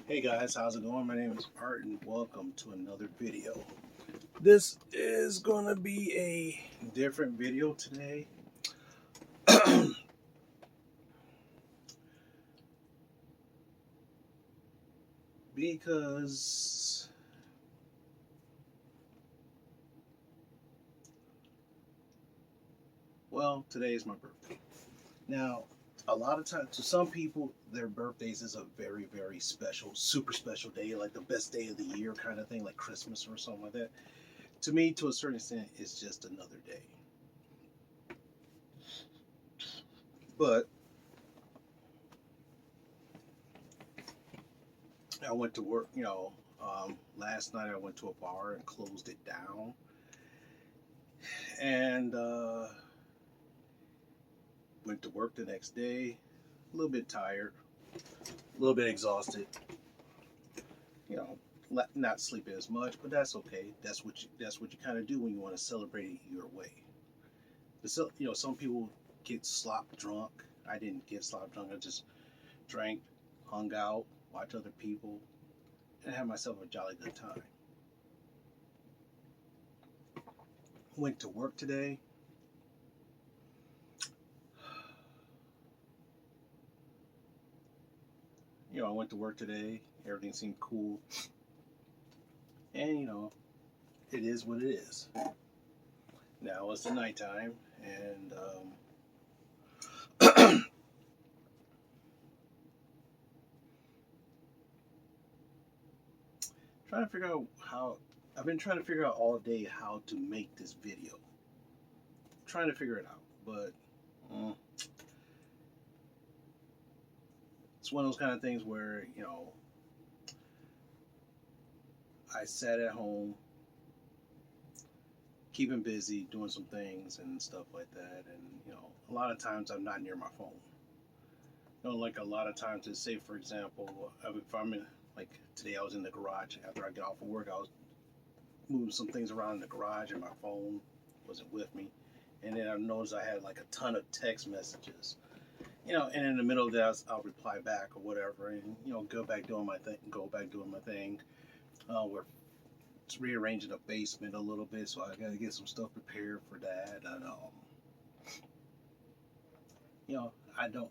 Hey guys, how's it going? My name is Art and welcome to another video. This is going to be a different video today. Because, well, today is my birthday. Now, a lot of times, to some people, their birthdays is a very, very special, super special day, like the best day of the year kind of thing, like Christmas or something like that. To me, to a certain extent, it's just another day. But I went to work, last night I went to a bar and closed it down. And went to work the next day, a little bit tired, a little bit exhausted, you know, not sleeping as much, but that's okay. That's what you kind of do when you want to celebrate it your way. So, some people get slop drunk. I didn't get slop drunk. I just drank, hung out, watched other people, and had myself a jolly good time. Went to work today. I went to work today. Everything seemed cool. And, it is what it is. Now it's the nighttime, and trying to figure out how. I've been trying to figure out all day how to make this video. Trying to figure it out, but it's one of those kind of things where I sat at home, keeping busy, doing some things and stuff like that, and a lot of times I'm not near my phone. Like a lot of times, say for example, if I'm in, like today I was in the garage after I get off of work, I was moving some things around in the garage and my phone wasn't with me. And then I noticed I had like a ton of text messages. And in the middle of that, I'll reply back or whatever, and go back doing my thing. We're rearranging the basement a little bit, so I got to get some stuff prepared for that. And I don't,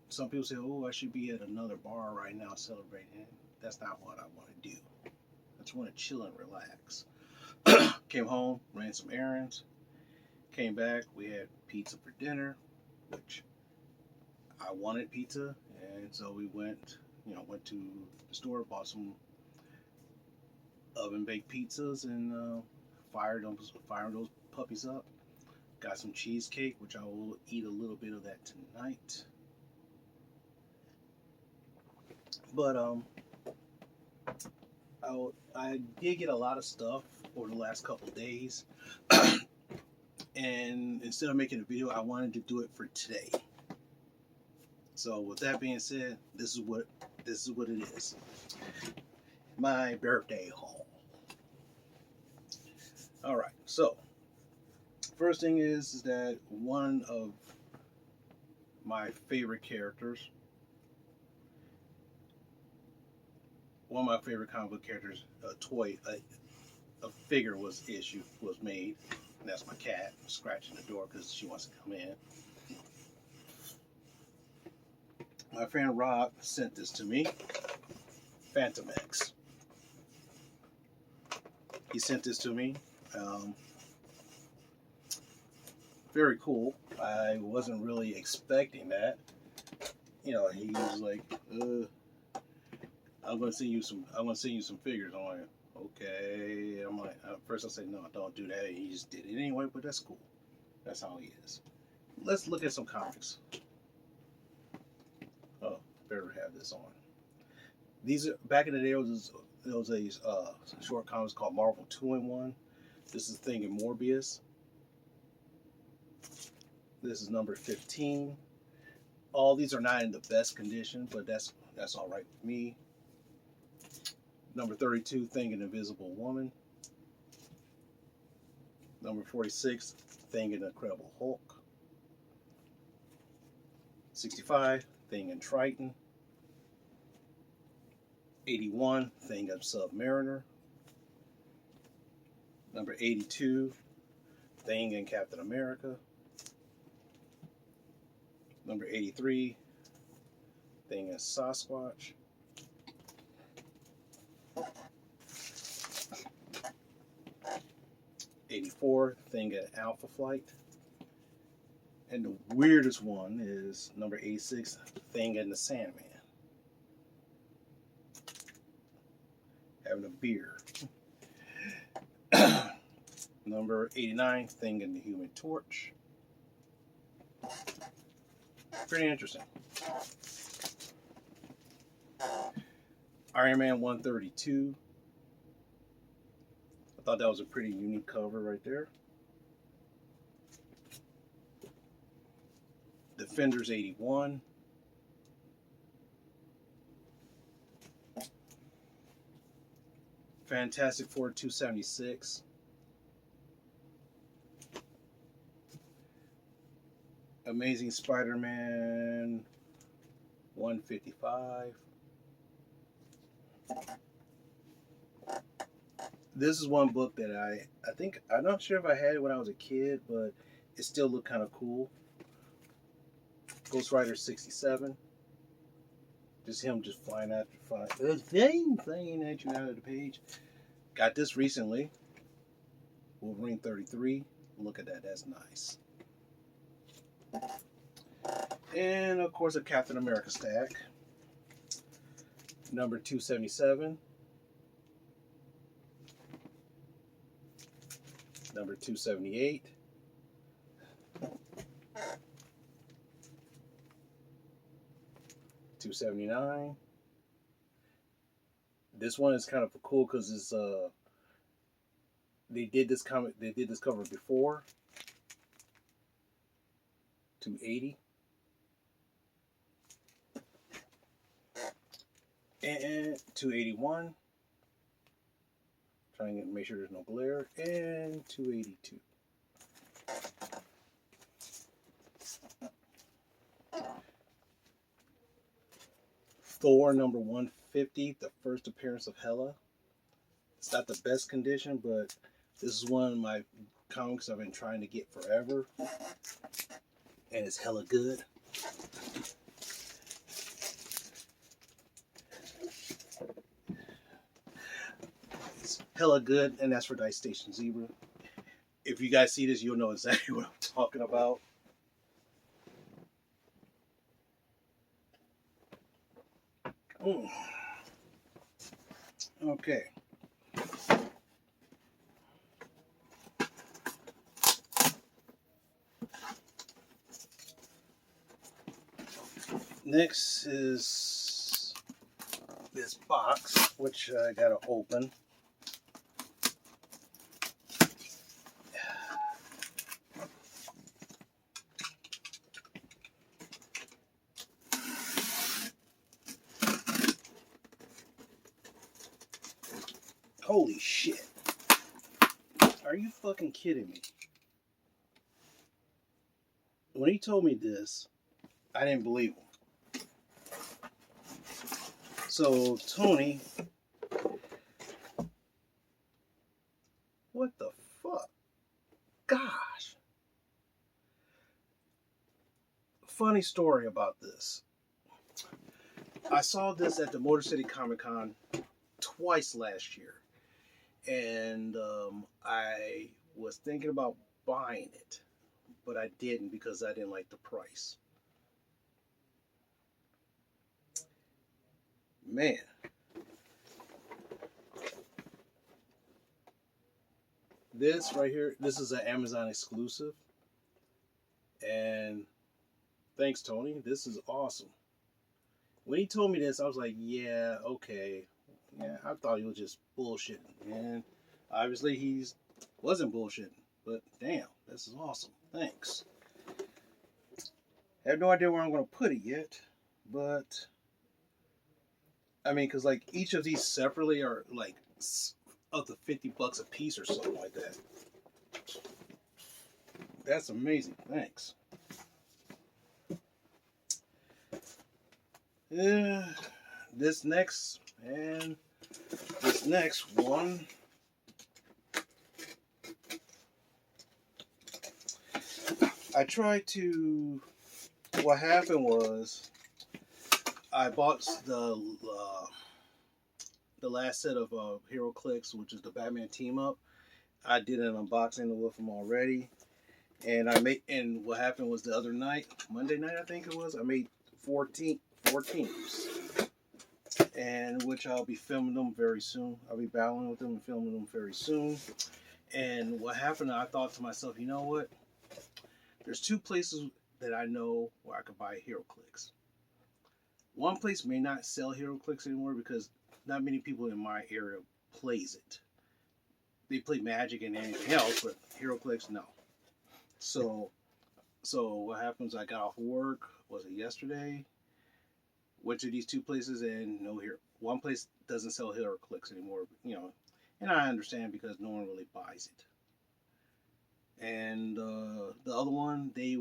some people say, "Oh, I should be at another bar right now celebrating." That's not what I want to do. I just want to chill and relax. Came home, ran some errands, came back. We had pizza for dinner, which I wanted pizza, and so we went to the store, bought some oven baked pizzas, and fired those puppies up. Got some cheesecake, which I will eat a little bit of that tonight. But I did get a lot of stuff over the last couple of days, and instead of making a video, I wanted to do it for today. So with that being said, this is what it is. My birthday haul. All right. So first thing is that one of my favorite characters, comic book characters, a figure was made, and that's my cat scratching the door because she wants to come in. My friend Rob sent this to me, Phantom X. He sent this to me. Very cool. I wasn't really expecting that. He was like, I'm gonna send you some figures." I'm like, okay. I'm like, at first I said, no, don't do that. He just did it anyway, but that's cool. That's how he is. Let's look at some comics. Oh, better have this on. These are back in the day. There was a short comics called Marvel 2-in-1. This is Thing in Morbius. This is number 15. All these are not in the best condition, but that's all right with me. Number 32, Thing and Invisible Woman. Number 46, Thing and Incredible Hulk. 65, Thing and Triton. 81, Thing of Submariner. Number 82, Thing in Captain America. Number 83, Thing in Sasquatch. '84, Thing in Alpha Flight. And the weirdest one is number 86, Thing in the Sandman. Having a beer. Number 89, Thing in the Human Torch. Pretty interesting. Iron Man 132. I thought that was a pretty unique cover right there. Defenders 81. Fantastic Four 276. Amazing Spider-Man 155. This is one book that I think, I'm not sure if I had it when I was a kid, but it still looked kind of cool. Ghost Rider 67. Just him just flying at you out of the page. Got this recently. Wolverine 33. Look at that, that's nice. And of course a Captain America stack. Number 277. Number 278. $279. This one is kind of cool because it's they did this cover before. $280. And $281. Trying to make sure there's no glare. And $282. Thor number 150, the first appearance of Hela. It's not the best condition, but this is one of my comics I've been trying to get forever. And it's hella good. It's hella good, and that's for Dice Station Zebra. If you guys see this, you'll know exactly what I'm talking about. Okay. Next is this box, which I gotta open. Holy shit. Are you fucking kidding me? When he told me this, I didn't believe him. So, Tony, what the fuck? Gosh. Funny story about this. I saw this at the Motor City Comic Con twice last year. And I was thinking about buying it, but I didn't because I didn't like the price. Man. This right here, this is an Amazon exclusive. And thanks, Tony. This is awesome. When he told me this, I was like, yeah, okay. Yeah, I thought he was just bullshitting. And obviously he wasn't bullshitting. But damn, this is awesome. Thanks. I have no idea where I'm going to put it yet. But, I mean, because like each of these separately are like up to $50 a piece or something like that. That's amazing. Thanks. This next And this next one, I tried to. What happened was I bought the last set of HeroClix, which is the Batman team up. I did an unboxing with them already, and what happened was the other night, Monday night I think it was, I made 4 teams, and which I'll be filming them very soon. I'll be battling with them and filming them very soon. And what happened, I thought to myself, you know what? There's 2 places that I know where I could buy HeroClix. One place may not sell HeroClix anymore because not many people in my area plays it. They play Magic and anything else, but HeroClix, no. So what happens? I got off work. Was it yesterday? Went to these 2 places and no here. One place doesn't sell HeroClix anymore, and I understand because no one really buys it. And the other one, the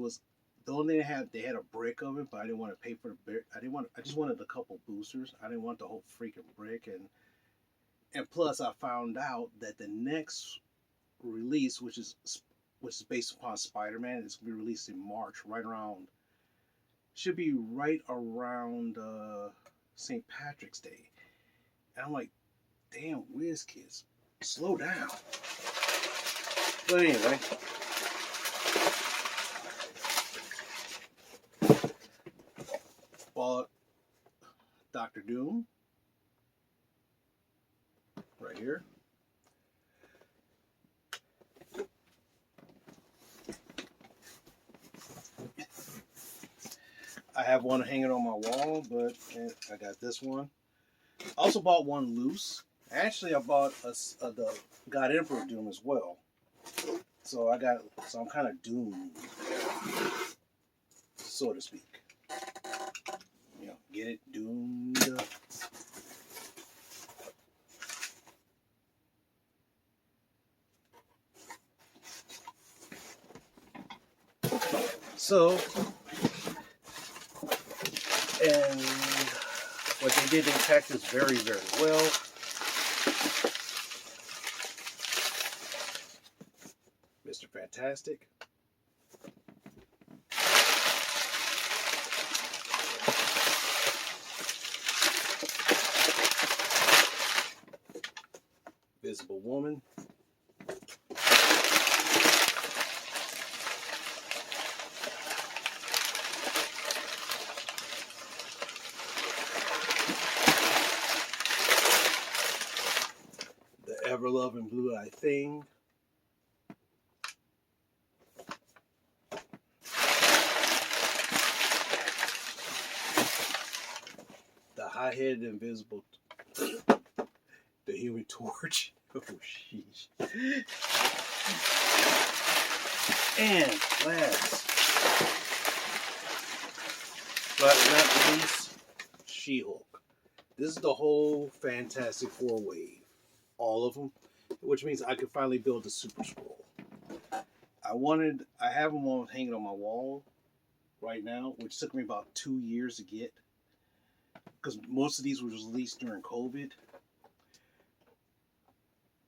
only thing they had a brick of it, but I didn't want to pay for the brick. I just wanted a couple boosters. I didn't want the whole freaking brick, and plus I found out that the next release, which is based upon Spider-Man, is gonna be released in March, should be right around St. Patrick's Day. And I'm like, damn, WizKids, slow down. But anyway, bought Doctor Doom right here. I have one hanging on my wall, but I got this one. I also bought one loose. Actually, I bought the God Emperor Doom as well. So I'm kind of doomed, so to speak. Get it? Doomed. So, and what they did, they packed this very, very well. Mr. Fantastic. Invisible Woman. The ever-loving Blue-Eye Thing. The high-headed invisible, the Human Torch. Oh, sheesh. And last, but not least, She-Hulk. This is the whole Fantastic Four wave. All of them. Which means I could finally build the Super Scroll. I have them all hanging on my wall right now, which took me about 2 years to get. Because most of these were released during COVID.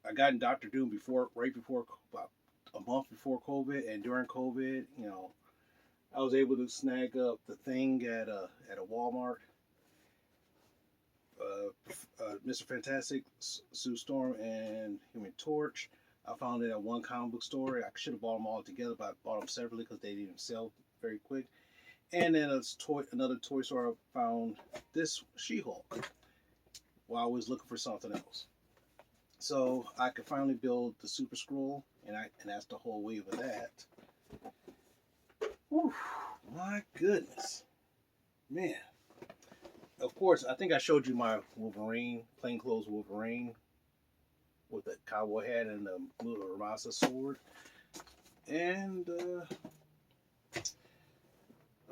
I got in Doctor Doom right before, about a month before COVID, and during COVID, I was able to snag up the Thing at a Walmart. Mr. Fantastic, Sue Storm, and Human Torch. I found it at one comic book store. I should have bought them all together, but I bought them separately because they didn't sell very quick. And then another toy store, I found this She-Hulk while I was looking for something else. So I could finally build the Super Scroll, and that's the whole wave of that. Whew, my goodness, man. Of course, I think I showed you my Wolverine, plainclothes Wolverine, with the cowboy hat and the little Ramasa sword. And,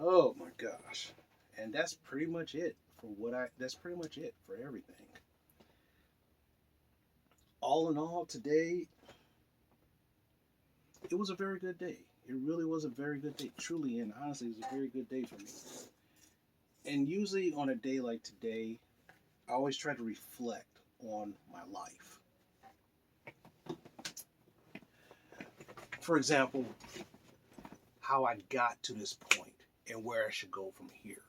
oh my gosh. And that's pretty much it that's pretty much it for everything. All in all, today, it was a very good day. It really was a very good day. Truly and honestly, it was a very good day for me. And usually on a day like today, I always try to reflect on my life. For example, how I got to this point and where I should go from here.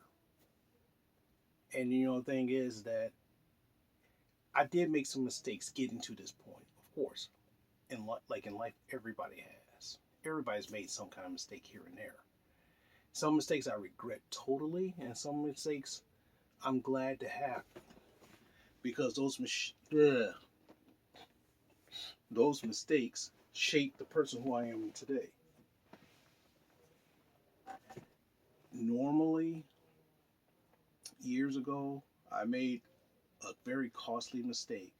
And the thing is that I did make some mistakes getting to this point, of course. Like in life, everybody has. Everybody's made some kind of mistake here and there. Some mistakes I regret totally, and some mistakes I'm glad to have because those mistakes shape the person who I am today. Normally, years ago, I made a very costly mistake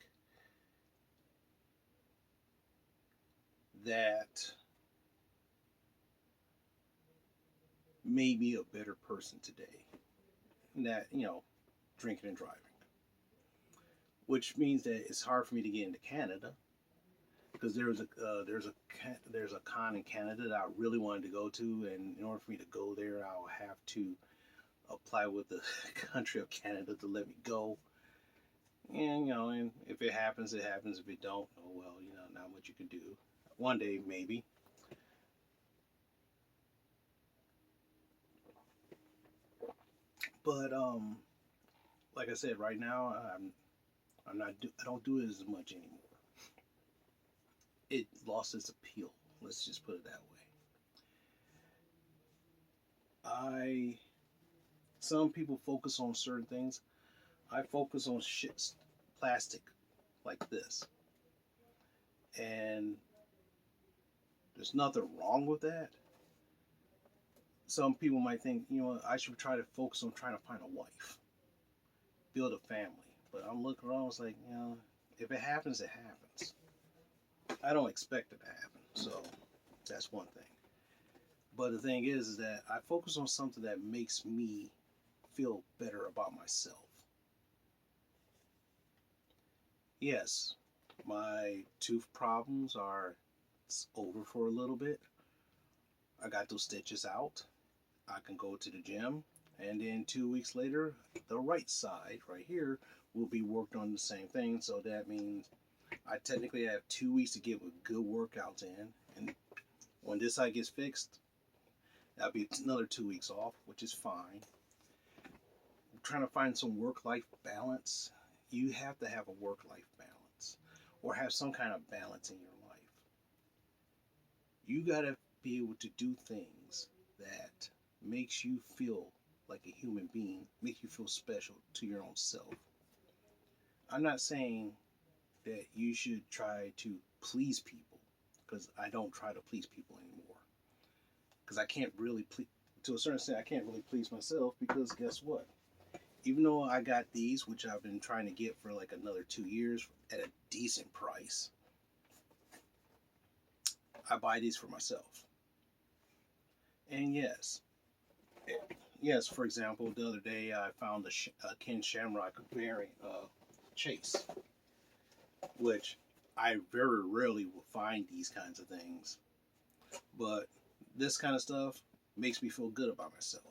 that made me a better person today. That, drinking and driving. Which means that it's hard for me to get into Canada because there's a con in Canada that I really wanted to go to, and in order for me to go there, I'll have to apply with the country of Canada to let me go. And if it happens, it happens. If it don't, oh well, not much you can do. One day maybe. But like I said, right now I'm not I don't do it as much anymore. It lost its appeal. Let's just put it that way. Some people focus on certain things. I focus on shit, plastic, like this, and there's nothing wrong with that. Some people might think, I should try to focus on trying to find a wife, build a family. But I'm looking around, it's like, if it happens, it happens. I don't expect it to happen, so that's one thing. But the thing is that I focus on something that makes me feel better about myself. Yes, my tooth problems are over for a little bit. I got those stitches out. I can go to the gym, and then 2 weeks later, the right side right here will be worked on the same thing. So that means I technically have 2 weeks to get a good workouts in, and when this side gets fixed, that'll be another 2 weeks off, which is fine. I'm trying to find some work-life balance. You have to have a work-life balance, or have some kind of balance in your life. You gotta be able to do things that makes you feel like a human being, make you feel special to your own self. I'm not saying that you should try to please people, because I don't try to please people anymore. Because I can't really please, to a certain extent, I can't really please myself, because guess what? Even though I got these, which I've been trying to get for like another 2 years at a decent price, I buy these for myself. And yes, for example, the other day I found a Ken Shamrock variant chase, which I very rarely will find these kinds of things. But this kind of stuff makes me feel good about myself.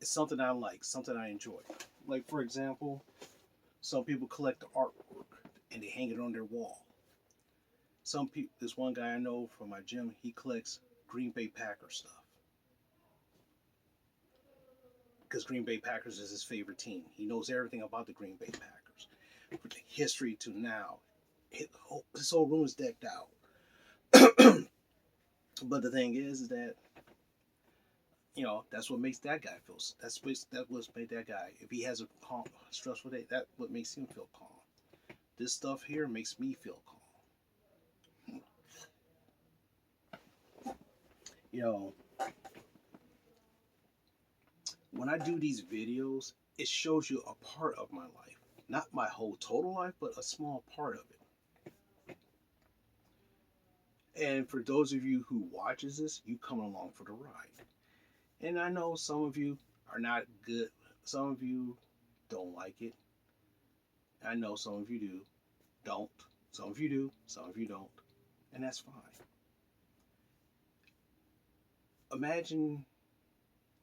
It's something I like, something I enjoy. Like, for example, some people collect the artwork and they hang it on their wall. Some people, this one guy I know from my gym, he collects Green Bay Packers stuff because Green Bay Packers is his favorite team. He knows everything about the Green Bay Packers, from the history to now. His whole room is decked out. But the thing is that that's what makes that guy feel. That's what makes that guy. If he has a calm, stressful day, that's what makes him feel calm. This stuff here makes me feel calm. You know, when I do these videos, it shows you a part of my life, not my whole total life, but a small part of it. And for those of you who watches this, you come along for the ride. And I know some of you are not good. Some of you don't like it. I know some of you don't. Some of you do. Some of you don't. And that's fine. Imagine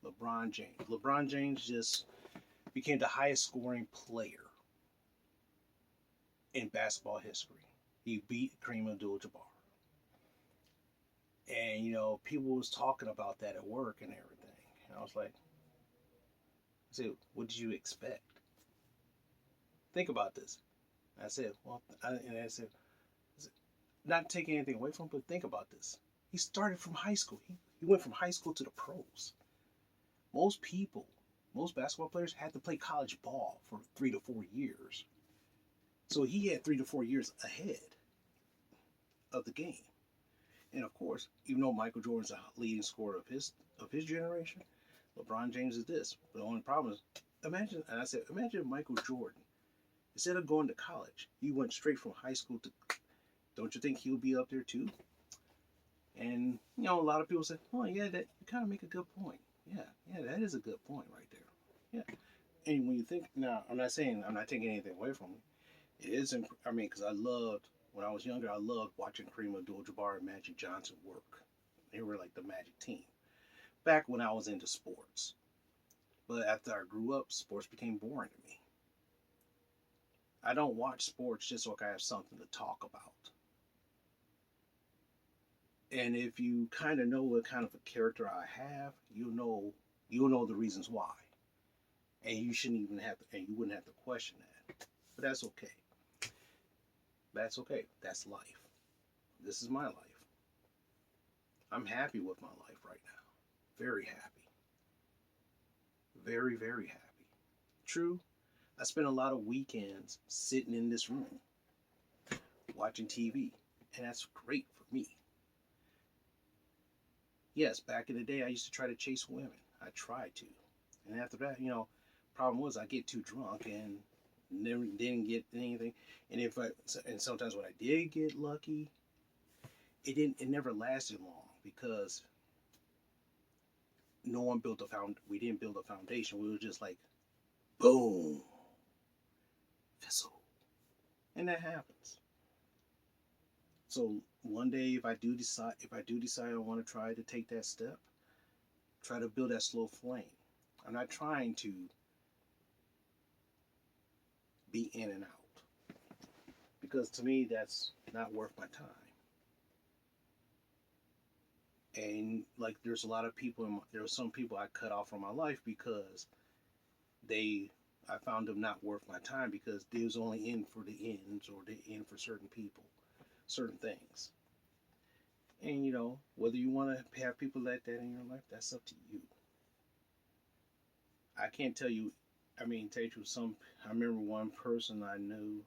LeBron James. LeBron James just became the highest scoring player in basketball history. He beat Kareem Abdul-Jabbar. And people was talking about that at work and everything. And I was like, I said, what did you expect? Think about this. I said, and I said, not taking anything away from him, but think about this. He started from high school. He went from high school to the pros. Most people, most basketball players had to play college ball for 3 to 4 years. So he had 3 to 4 years ahead of the game. And of course, even though Michael Jordan's a leading scorer of his generation, LeBron James is this. But the only problem is, imagine if Michael Jordan, instead of going to college, he went straight from high school to. Don't you think he'll be up there too? And a lot of people say, "Oh yeah, that you kind of make a good point. Yeah, that is a good point right there. Yeah." And when you think now, I'm not taking anything away from it. It isn't. I mean, because when I was younger, I loved watching Kareem Abdul-Jabbar and Magic Johnson work. They were like the Magic team back when I was into sports. But after I grew up, sports became boring to me. I don't watch sports just so I have something to talk about. And if you kind of know what kind of a character I have, you'll know the reasons why. And you shouldn't even have to, and you wouldn't have to question that. But that's okay. That's okay. That's life. This is my life. I'm happy with my life right now. Very happy. Very, very happy. True, I spend a lot of weekends sitting in this room watching TV, and that's great for me. Yes, back in the day, I used to try to chase women. I tried to. And after that, problem was I get too drunk and never didn't get anything. And sometimes when I did get lucky, it never lasted long because we didn't build a foundation. We were just like, boom, fizzle. And that happens. So one day, if I do decide I want to try to take that step, try to build that slow flame. I'm not trying to be in and out because to me that's not worth my time. And like, there were some people I cut off from my life because I found them not worth my time because they was only in for the ends or they in for certain people, certain things. And whether you want to have people like that in your life, that's up to you. I can't tell you. Tell you I remember one person I knew.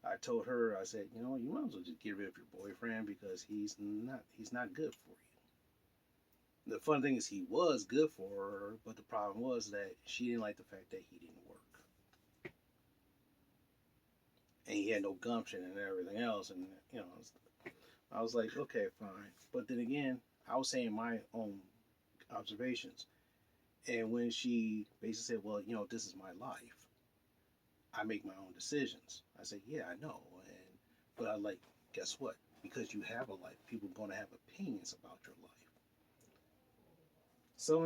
I told her, I said, you might as well just get rid of your boyfriend because he's not good for you. The fun thing is he was good for her, but the problem was that she didn't like the fact that he didn't work. And he had no gumption and everything else. And, I was like, okay, fine. But then again, I was saying my own observations. And when she basically said, well, this is my life. I make my own decisions. I said, yeah, I know. But I like, guess what? Because you have a life, people are going to have opinions about your life. So